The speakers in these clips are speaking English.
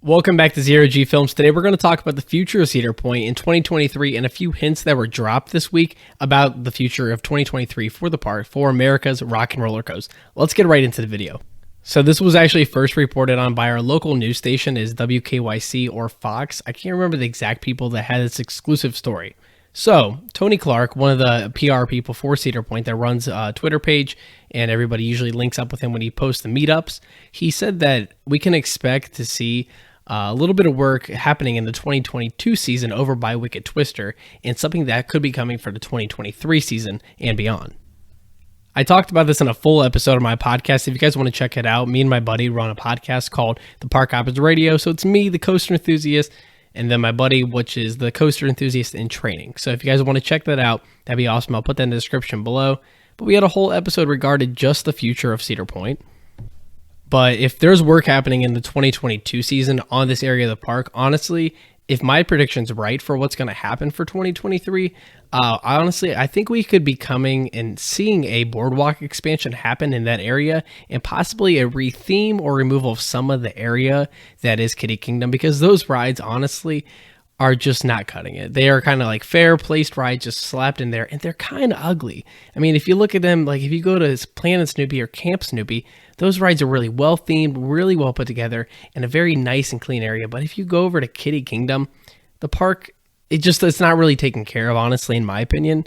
Welcome back to Zero G Films. Today we're going to talk about the future of Cedar Point in 2023 and a few hints that were dropped this week about the future of 2023 for the park, for America's Rock and Roller Coast. Let's get right into the video. So this was actually first reported on by our local news station, is WKYC or Fox. I can't remember the exact people that had this exclusive story. So Tony Clark, one of the PR people for Cedar Point that runs a Twitter page, and everybody usually links up with him when he posts the meetups, he said that we can expect to see a little bit of work happening in the 2022 season over by Wicked Twister, and something that could be coming for the 2023 season and beyond. I talked about this in a full episode of my podcast. If you guys want to check it out, me and my buddy run a podcast called The Park Hoppers Radio. So it's me, the coaster enthusiast, and then my buddy, which is the coaster enthusiast in training. So if you guys want to check that out, that'd be awesome. I'll put that in the description below. But we had a whole episode regarding just the future of Cedar Point. But if there's work happening in the 2022 season on this area of the park, honestly, if my prediction's right for what's going to happen for 2023, I think we could be coming and seeing a boardwalk expansion happen in that area, and possibly a retheme or removal of some of the area that is Kiddie Kingdom, because those rides, honestly, are just not cutting it. They are kind of like fair placed rides just slapped in there, and they're kind of ugly. I mean, if you look at them, like if you go to Planet Snoopy or Camp Snoopy, those rides are really well themed, really well put together, and a very nice and clean area. But if you go over to Kiddie Kingdom, the park, it's not really taken care of, honestly, in my opinion.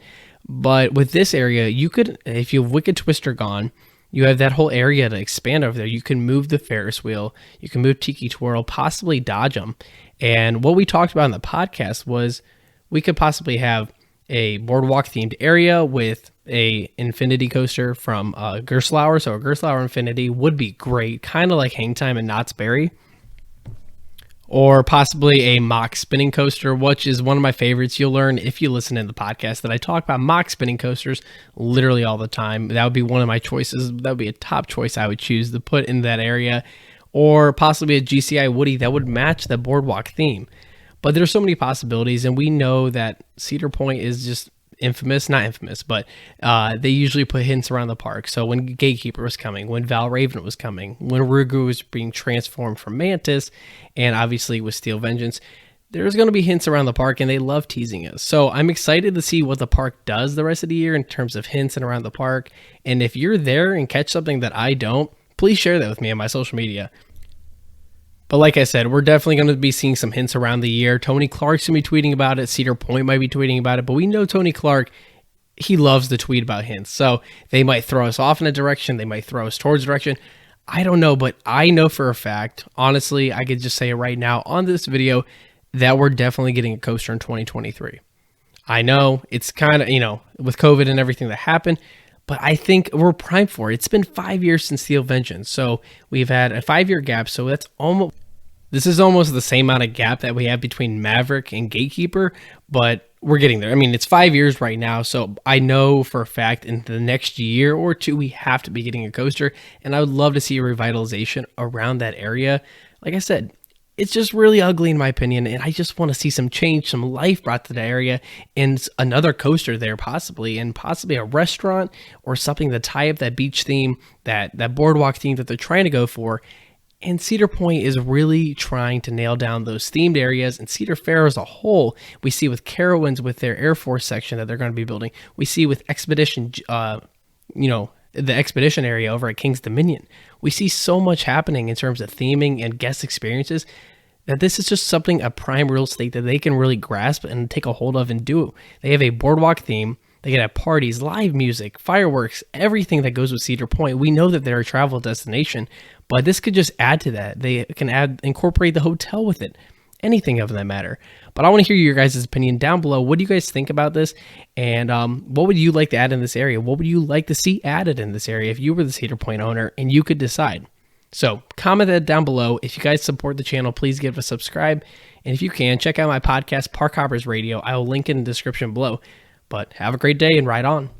But with this area, you could, if you have Wicked Twister gone, you have that whole area to expand over there. You can move the Ferris wheel, you can move Tiki Twirl, possibly dodge them. And what we talked about in the podcast was we could possibly have a boardwalk themed area with a infinity coaster from Gerstlauer. So a Gerstlauer Infinity would be great, kind of like Hang Time and Knott's Berry. Or possibly a mock spinning coaster, which is one of my favorites. You'll learn if you listen to the podcast that I talk about mock spinning coasters literally all the time. That would be one of my choices. That would be a top choice I would choose to put in that area. Or possibly a GCI Woody that would match the boardwalk theme. But there's so many possibilities, and we know that Cedar Point is just not infamous, but they usually put hints around the park. So when Gatekeeper was coming, when Valraven was coming, when Rugu was being transformed from Mantis, and obviously with Steel Vengeance, there's going to be hints around the park, and they love teasing us. So I'm excited to see what the park does the rest of the year in terms of hints and around the park. And if you're there and catch something that I don't, please share that with me on my social media. But like I said, we're definitely going to be seeing some hints around the year. Tony Clark's going to be tweeting about it. Cedar Point might be tweeting about it. But we know Tony Clark, he loves to tweet about hints. So they might throw us off in a direction. They might throw us towards a direction. I don't know. But I know for a fact, honestly, I could just say it right now on this video, that we're definitely getting a coaster in 2023. I know it's kind of, with COVID and everything that happened, but I think we're primed for it. It's been 5 years since Steel Vengeance. So we've had a 5-year gap. So this is almost the same amount of gap that we have between Maverick and Gatekeeper, but we're getting there. I mean, it's 5 years right now. So I know for a fact in the next year or two, we have to be getting a coaster. And I would love to see a revitalization around that area. Like I said, it's just really ugly in my opinion, and I just want to see some change, some life brought to the area, and another coaster there possibly, and possibly a restaurant or something to tie up that beach theme, that boardwalk theme that they're trying to go for. And Cedar Point is really trying to nail down those themed areas, and Cedar Fair as a whole, we see with Carowinds with their Air Force section that they're going to be building. We see with Expedition, the Expedition area over at King's Dominion. We see so much happening in terms of theming and guest experiences that this is just something, a prime real estate that they can really grasp and take a hold of and do. They have a boardwalk theme. They can have parties, live music, fireworks, everything that goes with Cedar Point. We know that they're a travel destination, but this could just add to that. They can incorporate the hotel with it, anything of that matter. But I want to hear your guys' opinion down below. What do you guys think about this? And what would you like to add in this area? What would you like to see added in this area if you were the Cedar Point owner and you could decide? So comment that down below. If you guys support the channel, please give it a subscribe. And if you can, check out my podcast, Park Hoppers Radio. I will link it in the description below. But have a great day and ride on.